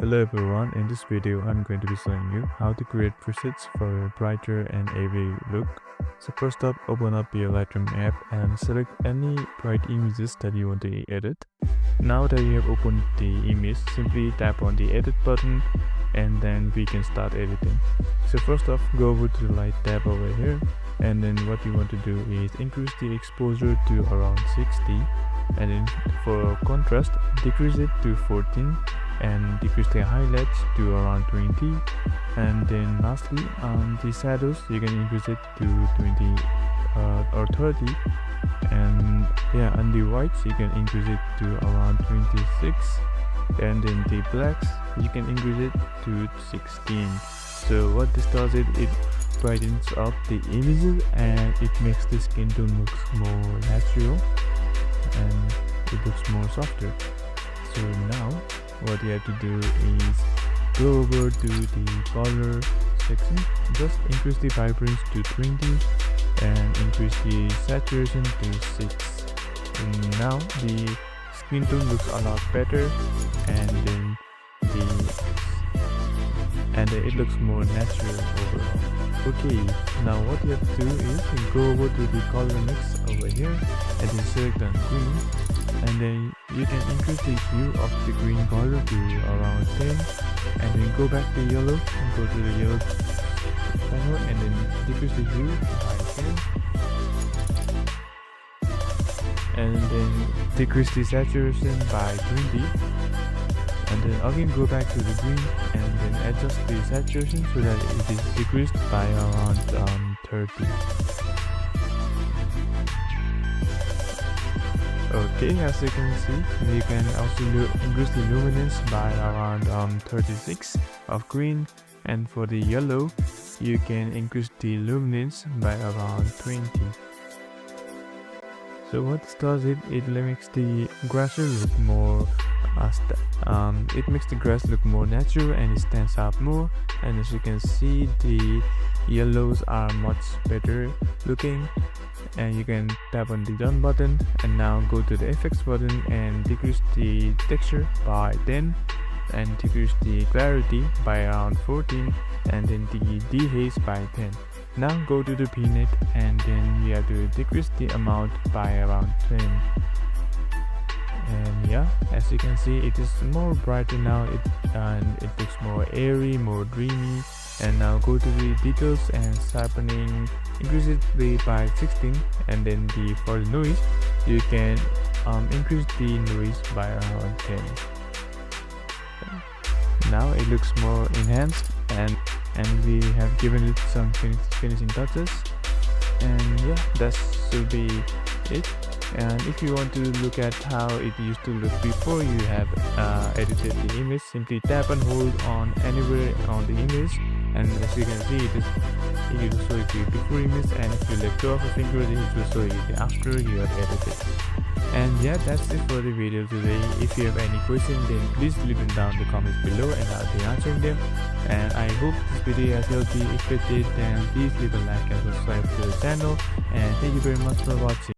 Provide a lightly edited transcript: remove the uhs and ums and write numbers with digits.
Hello everyone, in this video I'm going to be showing you how to create presets for a brighter and airy look. So first up, open up your Lightroom app and select any bright images that you want to edit. Now that you have opened the image, simply tap on the edit button and then we can start editing. So first off, go over to the light tab over here, and then what you want to do is increase the exposure to around 60, and then for contrast decrease it to 14 and decrease the highlights to around 20, and then lastly the shadows you can increase it to 20 or 30, and yeah, on the whites you can increase it to around 26, and then the blacks you can increase it to 16. So what this does, it brightens up the images and it makes the skin tone looks more natural and it looks more softer. So now what you have to do is go over to the color section, just increase the vibrance to 20 and increase the saturation to 6. And now the skin tone looks a lot better, and then it looks more natural overall. Okay, now what you have to do is go over to the color mix over here and then select on green, and then you can increase the hue of the green color to around 10, and then go back to yellow and go to the yellow panel and then decrease the hue by 10, and then decrease the saturation by 20, and then again go back to the green and then adjust the saturation so that it is decreased by around 30. Okay, as you can see, you can also increase the luminance by around 36 of green, and for the yellow you can increase the luminance by around 20. So what this does, it makes the grass look more natural and it stands out more. And as you can see, the yellows are much better looking. And you can tap on the done button and now go to the effects button and decrease the texture by 10 and decrease the clarity by around 14, and then the dehaze by 10. Now go to the peanut and then you have to decrease the amount by around 10. And yeah, as you can see, it is more brighter now, and it looks more airy, more dreamy. And now go to the details and sharpening, increase it by 16, and then for the noise you can increase the noise by around 10. Now it looks more enhanced, and we have given it some finishing touches, and yeah, that should be it. And if you want to look at how it used to look before you have edited the image, simply tap and hold on anywhere on the image, and as you can see, it will show you the before image, and if you let go of a finger, it will show you the after you have edited. And yeah, that's it for the video today. If you have any questions, then please leave them down in the comments below and I'll be answering them. And I hope this video has helped you. If it did, then please leave a like and subscribe to the channel, and thank you very much for watching.